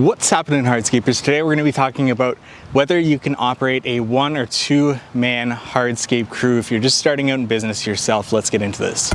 What's happening, Hardscapers? Today we're going to be talking about whether you can operate a 1 or 2 man hardscape crew if you're just starting out in business yourself. Let's get into this.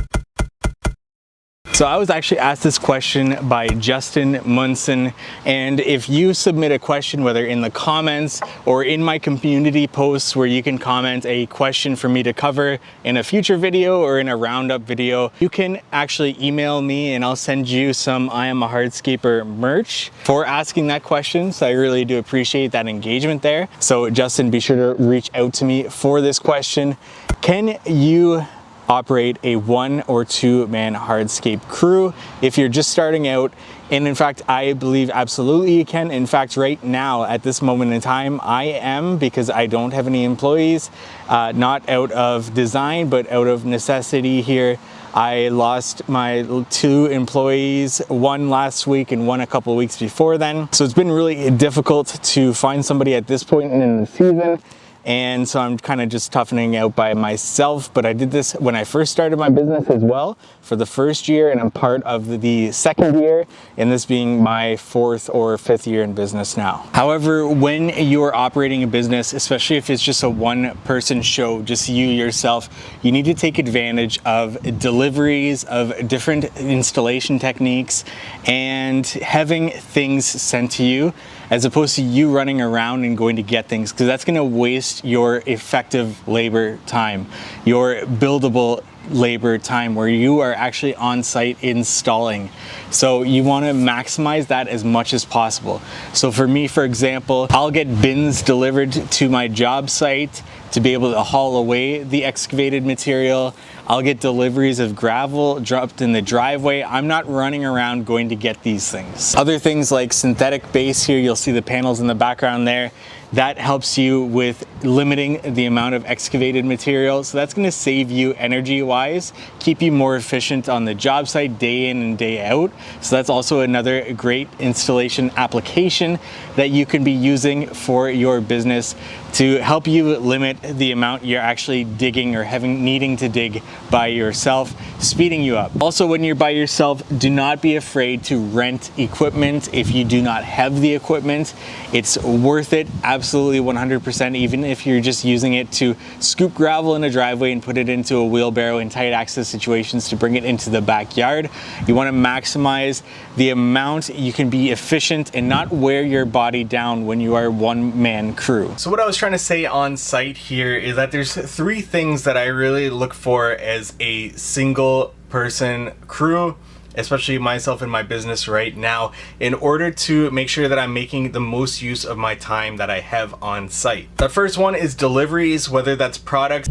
So I was actually asked this question by Justin Munson, and if you submit a question, whether in the comments or in my community posts where you can comment a question for me to cover in a future video or in a roundup video, you can actually email me and I'll send you some I Am a Hardscaper merch for asking that question. So I really do appreciate that engagement there. So Justin, be sure to reach out to me for this question. Can you operate a 1 or 2 man hardscape crew if you're just starting out? And in fact, I believe absolutely you can. In fact, right now at this moment in time, I am, because I don't have any employees, not out of design, but out of necessity here. I lost my 2 employees, one last week and one a couple of weeks before then. So it's been really difficult to find somebody at this point in the season. And so I'm kind of just toughening out by myself, but I did this when I first started my business as well for the first year, and I'm part of the second year, and this being my 4th or 5th year in business now. However, when you're operating a business, especially if it's just a 1-person show, just you yourself, you need to take advantage of deliveries, of different installation techniques, and having things sent to you, as opposed to you running around and going to get things, because that's going to waste your effective labor time, your buildable labor time, where you are actually on site installing. So you want to maximize that as much as possible. So for me, for example, I'll get bins delivered to my job site to be able to haul away the excavated material. I'll get deliveries of gravel dropped in the driveway. I'm not running around going to get these things. Other things like synthetic base here, you'll see the panels in the background there. That helps you with limiting the amount of excavated material. So that's going to save you energy-wise, keep you more efficient on the job site day in and day out. So that's also another great installation application that you can be using for your business to help you limit the amount you're actually digging or needing to dig by yourself, speeding you up. Also, when you're by yourself, do not be afraid to rent equipment if you do not have the equipment. It's worth it, absolutely 100%, even if you're just using it to scoop gravel in a driveway and put it into a wheelbarrow in tight access situations to bring it into the backyard. You want to maximize the amount you can be efficient and not wear your body down when you are a 1-man crew. So what I was trying to say on site here is that there's 3 things that I really look for as a single person crew, especially myself in my business right now, in order to make sure that I'm making the most use of my time that I have on site. The first one is deliveries, whether that's products,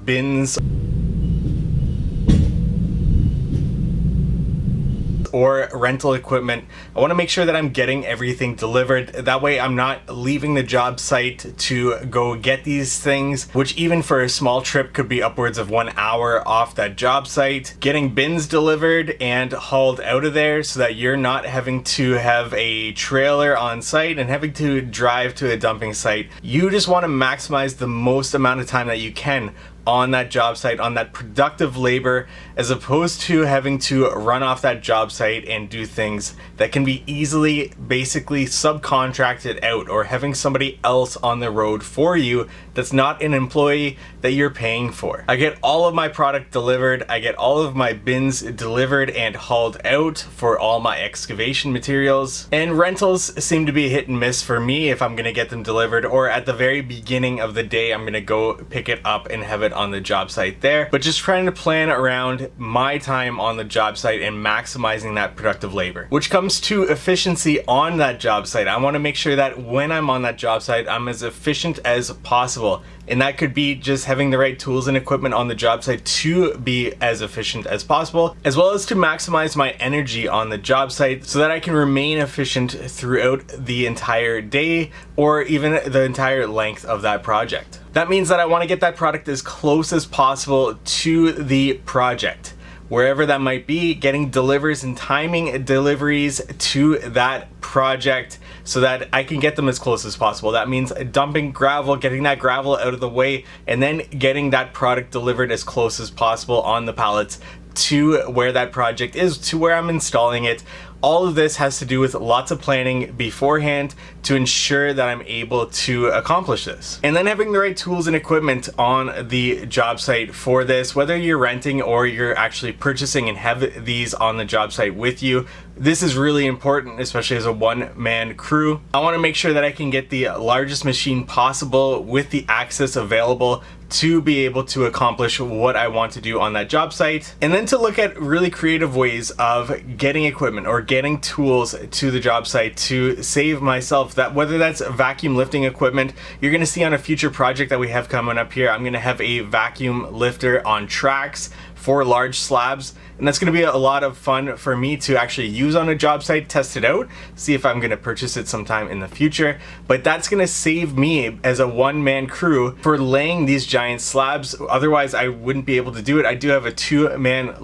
bins, or rental equipment. I want to make sure that I'm getting everything delivered. That way I'm not leaving the job site to go get these things, which even for a small trip could be upwards of 1 hour off that job site. Getting bins delivered and hauled out of there so that you're not having to have a trailer on site and having to drive to a dumping site. You just want to maximize the most amount of time that you can on that job site, on that productive labor, as opposed to having to run off that job site and do things that can be easily basically subcontracted out, or having somebody else on the road for you that's not an employee that you're paying for. I get all of my product delivered, I get all of my bins delivered and hauled out for all my excavation materials, and rentals seem to be hit and miss for me if I'm gonna get them delivered, or at the very beginning of the day I'm gonna go pick it up and have it on the job site there. But just trying to plan around my time on the job site and maximizing that productive labor. Which comes to efficiency on that job site. I want to make sure that when I'm on that job site, I'm as efficient as possible. And that could be just having the right tools and equipment on the job site to be as efficient as possible, as well as to maximize my energy on the job site so that I can remain efficient throughout the entire day or even the entire length of that project. That means that I want to get that product as close as possible to the project, wherever that might be, getting deliveries and timing deliveries to that project so that I can get them as close as possible. That means dumping gravel, getting that gravel out of the way, and then getting that product delivered as close as possible on the pallets to where that project is, to where I'm installing it. All of this has to do with lots of planning beforehand to ensure that I'm able to accomplish this. And then having the right tools and equipment on the job site for this, whether you're renting or you're actually purchasing and have these on the job site with you. This is really important, especially as a one-man crew. I want to make sure that I can get the largest machine possible with the access available to be able to accomplish what I want to do on that job site. And then to look at really creative ways of getting equipment or getting tools to the job site to save myself that, whether that's vacuum lifting equipment. You're gonna see on a future project that we have coming up here, I'm gonna have a vacuum lifter on tracks for large slabs, and that's going to be a lot of fun for me to actually use on a job site, test it out, see if I'm going to purchase it sometime in the future. But that's going to save me as a one-man crew for laying these giant slabs. Otherwise I wouldn't be able to do it. I do have a two-man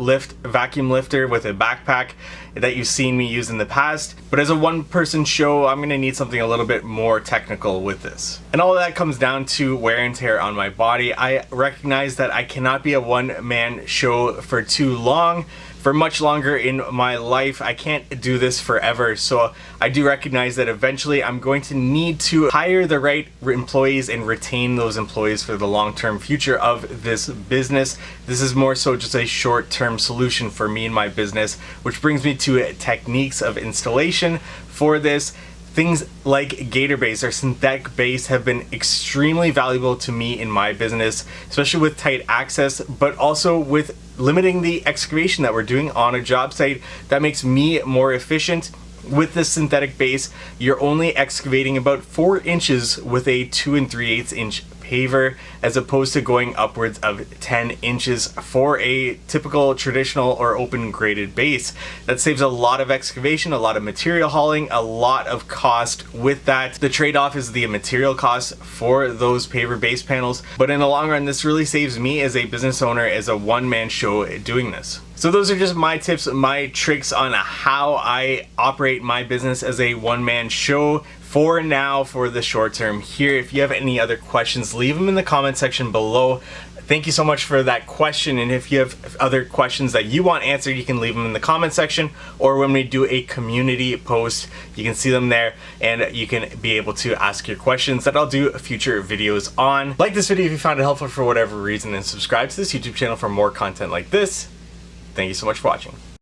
vacuum lifter with a backpack that you've seen me use in the past, but as a one-person show, I'm gonna need something a little bit more technical with this. And all of that comes down to wear and tear on my body. I recognize that I cannot be a one-man show for too long, for much longer in my life. I can't do this forever, so I do recognize that eventually I'm going to need to hire the right employees and retain those employees for the long-term future of this business. This is more so just a short-term solution for me and my business, which brings me to techniques of installation for this. Things like gator base or synthetic base have been extremely valuable to me in my business, especially with tight access, but also with limiting the excavation that we're doing on a job site. That makes me more efficient. With this synthetic base, you're only excavating about 4 inches with a 2 3/8 inch paver, as opposed to going upwards of 10 inches for a typical traditional or open graded base. That saves a lot of excavation, a lot of material hauling, a lot of cost with that. The trade-off is the material costs for those paver base panels, but in the long run, this really saves me as a business owner, as a one-man show doing this. So those are just my tips, my tricks on how I operate my business as a one-man show for now, for the short term here. If you have any other questions, leave them in the comment section below. Thank you so much for that question, and if you have other questions that you want answered, you can leave them in the comment section, or when we do a community post, you can see them there and you can be able to ask your questions that I'll do future videos on. Like this video if you found it helpful for whatever reason, and subscribe to this YouTube channel for more content like this. Thank you so much for watching.